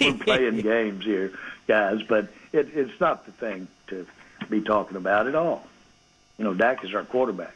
We're playing games here, guys, but it's not the thing to be talking about at all. You know, Dak is our quarterback.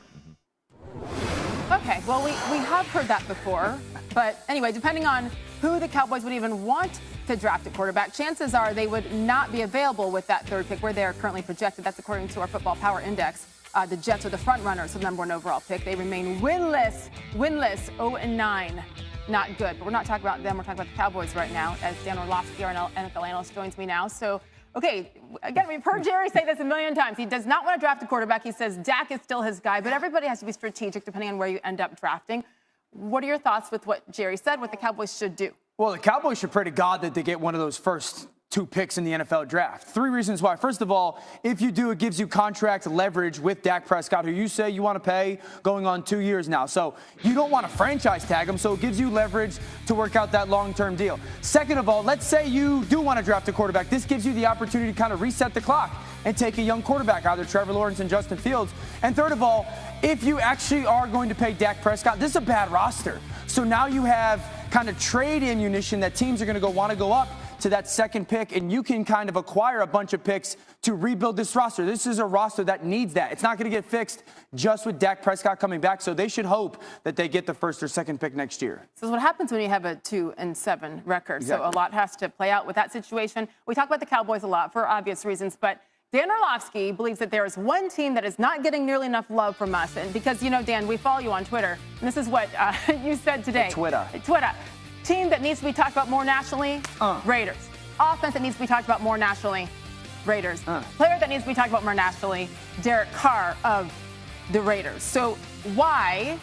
Okay, well, we have heard that before. But anyway, depending on who the Cowboys would even want to draft a quarterback, chances are they would not be available with that third pick where they are currently projected. That's according to our Football Power Index. The Jets are the front runners for the #1 overall pick. They remain winless, 0-9. Not good. But we're not talking about them. We're talking about the Cowboys right now, as Dan Orlovsky, our NFL analyst, joins me now. So, okay, again, we've heard Jerry say this a million times. He does not want to draft a quarterback. He says Dak is still his guy, but everybody has to be strategic depending on where you end up drafting. What are your thoughts with what Jerry said, what the Cowboys should do? Well, the Cowboys should pray to God that they get one of those first 2 picks in the NFL draft. 3 reasons why. First of all, if you do, it gives you contract leverage with Dak Prescott, who you say you want to pay going on 2 years now. So you don't want to franchise tag him, so it gives you leverage to work out that long-term deal. Second of all, let's say you do want to draft a quarterback. This gives you the opportunity to kind of reset the clock and take a young quarterback, either Trevor Lawrence and Justin Fields. And third of all, if you actually are going to pay Dak Prescott, this is a bad roster. So now you have kind of trade ammunition that teams are going to want to go up to that second pick, and you can kind of acquire a bunch of picks to rebuild this roster. This is a roster that needs that. It's not going to get fixed just with Dak Prescott coming back, so they should hope that they get the first or second pick next year. This is what happens when you have a 2-7 record. Exactly. So a lot has to play out with that situation. We talk about the Cowboys a lot for obvious reasons, but Dan Orlovsky believes that there is one team that is not getting nearly enough love from us. And because, you know, Dan, we follow you on Twitter, and this is what you said today. Twitter. Team that needs to be talked about more nationally, Raiders. Offense that needs to be talked about more nationally, Raiders. Player that needs to be talked about more nationally, Derek Carr of the Raiders. So why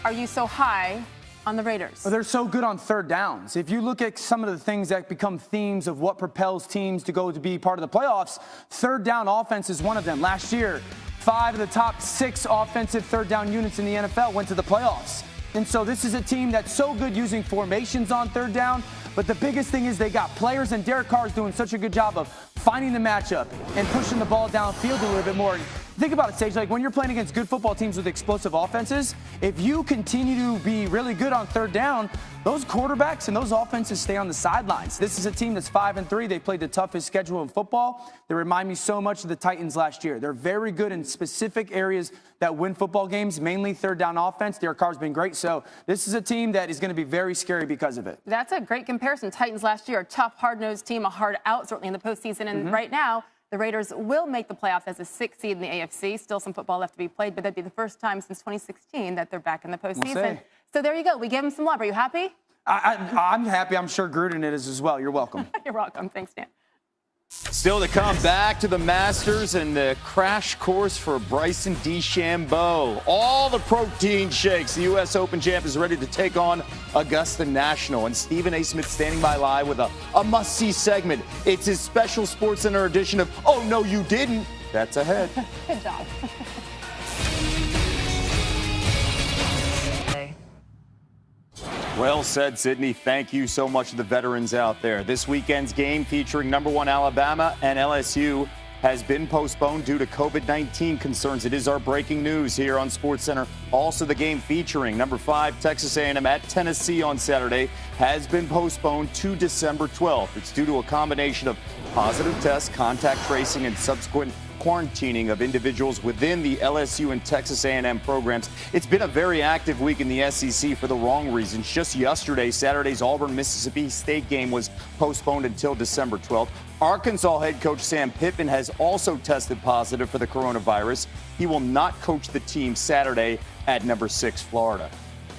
are you so high on the Raiders? Well, they're so good on third downs. If you look at some of the things that become themes of what propels teams to go to be part of the playoffs, third down offense is one of them. Last year, 5 of the top 6 offensive third down units in the NFL went to the playoffs. And so this is a team that's so good using formations on third down. But the biggest thing is they got players, and Derek Carr is doing such a good job of finding the matchup and pushing the ball downfield a little bit more. Think about it, Sage. Like when you're playing against good football teams with explosive offenses, if you continue to be really good on third down, those quarterbacks and those offenses stay on the sidelines. This is a team that's 5-3. They played the toughest schedule in football. They remind me so much of the Titans last year. They're very good in specific areas that win football games, mainly third down offense. Derek Carr's been great. So this is a team that is going to be very scary because of it. That's a great comparison. Titans last year, a tough, hard-nosed team, a hard out, certainly in the postseason. And right now, the Raiders will make the playoffs as a 6th seed in the AFC. Still some football left to be played, but that'd be the first time since 2016 that they're back in the postseason. So there you go. We gave them some love. Are you happy? I'm happy. I'm sure Gruden is as well. You're welcome. You're welcome. Thanks, Dan. Still to come, back to the Masters and the crash course for Bryson DeChambeau. All the protein shakes. The U.S. Open champ is ready to take on Augusta National. And Stephen A. Smith standing by live with a must-see segment. It's his special SportsCenter edition of Oh, No, You Didn't. That's ahead. Good job. Well said, Sydney. Thank you so much to the veterans out there. This weekend's game featuring #1 Alabama and LSU has been postponed due to COVID-19 concerns. It is our breaking news here on SportsCenter. Also, the game featuring #5 Texas A&M at Tennessee on Saturday has been postponed to December 12th. It's due to a combination of positive tests, contact tracing, and subsequent quarantining of individuals within the LSU and Texas A&M programs. It's been a very active week in the SEC for the wrong reasons. Just yesterday, Saturday's Auburn-Mississippi State game was postponed until December 12th. Arkansas head coach Sam Pittman has also tested positive for the coronavirus. He will not coach the team Saturday at #6 Florida.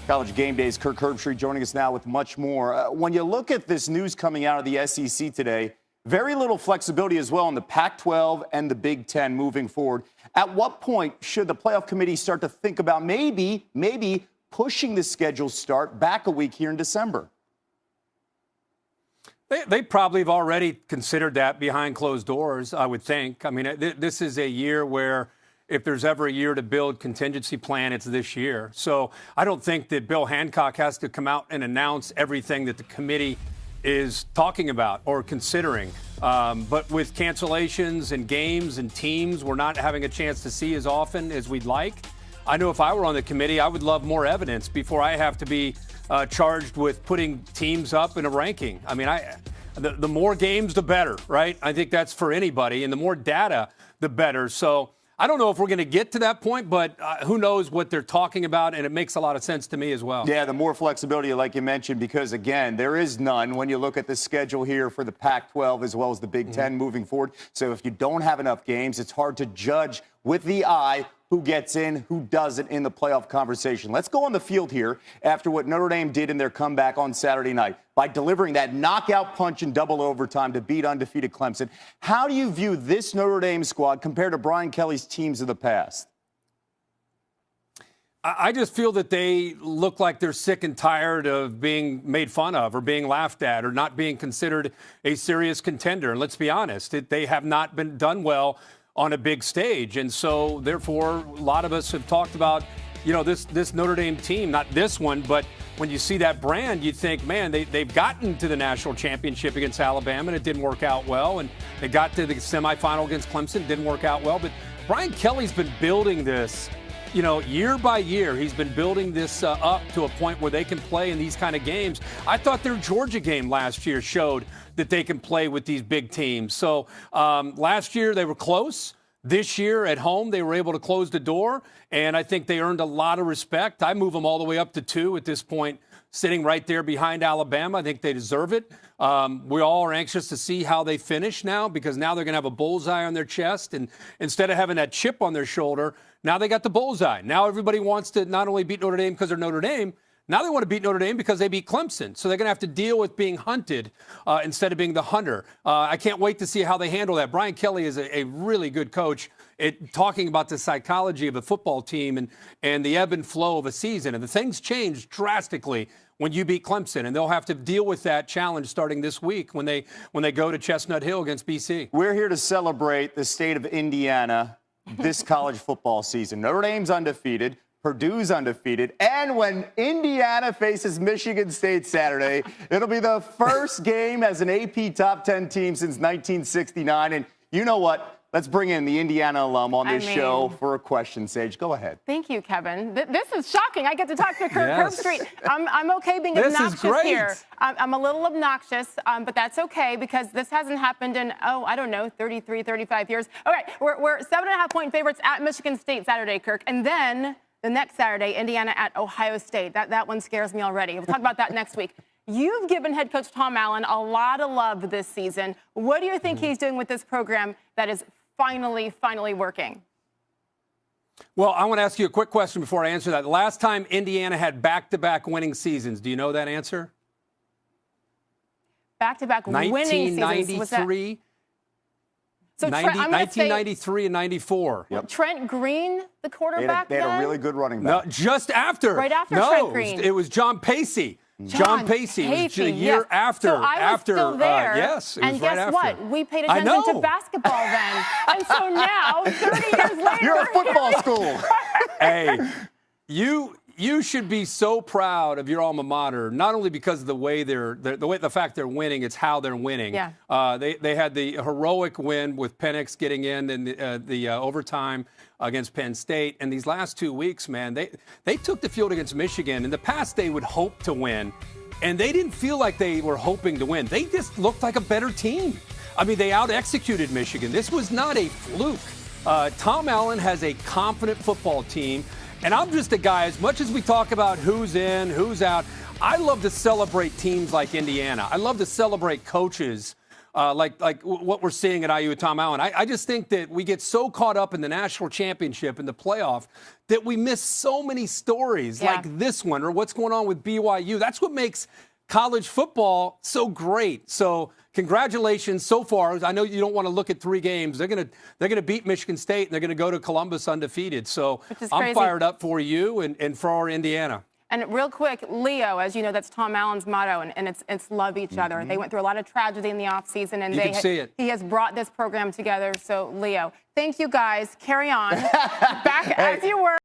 College Game Day's Kirk Herbstreit joining us now with much more. When you look at this news coming out of the SEC today, very little flexibility as well in the Pac-12 and the Big Ten moving forward. At what point should the playoff committee start to think about maybe pushing the schedule start back a week here in December? They probably have already considered that behind closed doors, I would think. I mean, this is a year where if there's ever a year to build contingency plan, it's this year. So I don't think that Bill Hancock has to come out and announce everything that the committee is talking about or considering. But with cancellations and games and teams we're not having a chance to see as often as we'd like, I know if I were on the committee, I would love more evidence before I have to be charged with putting teams up in a ranking. I mean, the more games, the better, right? I think that's for anybody. And the more data, the better. So I don't know if we're going to get to that point, but who knows what they're talking about, and it makes a lot of sense to me as well. Yeah, the more flexibility, like you mentioned, because, again, there is none when you look at the schedule here for the Pac-12 as well as the Big Ten moving forward. So if you don't have enough games, it's hard to judge with the eye who gets in, who doesn't in the playoff conversation. Let's go on the field here after what Notre Dame did in their comeback on Saturday night by delivering that knockout punch in double overtime to beat undefeated Clemson. How do you view this Notre Dame squad compared to Brian Kelly's teams of the past? I just feel that they look like they're sick and tired of being made fun of or being laughed at or not being considered a serious contender. And let's be honest, they have not been done well on a big stage. And so, therefore, a lot of us have talked about, this Notre Dame team, not this one, but when you see that brand, you think, man, they've gotten to the national championship against Alabama, and it didn't work out well. And they got to the semifinal against Clemson, didn't work out well. But Brian Kelly's been building this, year by year. He's been building this up to a point where they can play in these kind of games. I thought their Georgia game last year showed that they can play with these big teams. So last year they were close. This year at home, they were able to close the door, and I think they earned a lot of respect. I move them all the way up to 2 at this point, sitting right there behind Alabama. I think they deserve it. We all are anxious to see how they finish now, because now they're going to have a bullseye on their chest, and instead of having that chip on their shoulder, now they got the bullseye. Now everybody wants to not only beat Notre Dame because they're Notre Dame, now they want to beat Notre Dame because they beat Clemson. So they're going to have to deal with being hunted instead of being the hunter. I can't wait to see how they handle that. Brian Kelly is a really good coach at talking about the psychology of a football team and the ebb and flow of a season. And the things change drastically when you beat Clemson. And they'll have to deal with that challenge starting this week when they go to Chestnut Hill against BC. We're here to celebrate the state of Indiana this college football season. Notre Dame's undefeated. Purdue's undefeated. And when Indiana faces Michigan State Saturday, it'll be the first game as an AP top 10 team since 1969. And you know what? Let's bring in the Indiana alum on this show for a question. Sage, go ahead. Thank you, Kevin. This is shocking. I get to talk to Kirk Street. I'm okay being obnoxious here. I'm a little obnoxious, but that's okay because this hasn't happened in, I don't know, 33, 35 years. All right, we're 7.5-point favorites at Michigan State Saturday, Kirk. And then the next Saturday, Indiana at Ohio State. That one scares me already. We'll talk about that next week. You've given head coach Tom Allen a lot of love this season. What do you think he's doing with this program that is finally working? Well, I want to ask you a quick question before I answer that. Last time Indiana had back-to-back winning seasons, do you know that answer? Back-to-back winning seasons. 1993. So 1993 and 94. Yep. Trent Green, the quarterback. They had a really good running back. No, just after. Right after Trent Green. It was John Pacey. John Pacey. It was a year after. So I was still there. Yes, it was and right guess after. what? We paid attention to basketball then. And so now, 30 years later, you're a football school. Hey, you should be so proud of your alma mater, not only because of the fact they're winning, it's how they're winning. Yeah. They had the heroic win with Penix getting in the overtime against Penn State. And these last 2 weeks, man, they took the field against Michigan. In the past, they would hope to win, and they didn't feel like they were hoping to win. They just looked like a better team. I mean, they out-executed Michigan. This was not a fluke. Tom Allen has a confident football team. And I'm just a guy, as much as we talk about who's in, who's out, I love to celebrate teams like Indiana. I love to celebrate coaches like what we're seeing at IU with Tom Allen. I just think that we get so caught up in the national championship and the playoff that we miss so many stories like this one or what's going on with BYU. That's what makes college football so great. So congratulations so far. I know you don't want to look at 3 games. They're gonna beat Michigan State and they're gonna go to Columbus undefeated. So I'm fired up for you and for our Indiana. And real quick, Leo, as you know, that's Tom Allen's motto, and it's love each other. They went through a lot of tragedy in the offseason, and he has brought this program together. So, Leo, thank you guys. Carry on. Back as you were.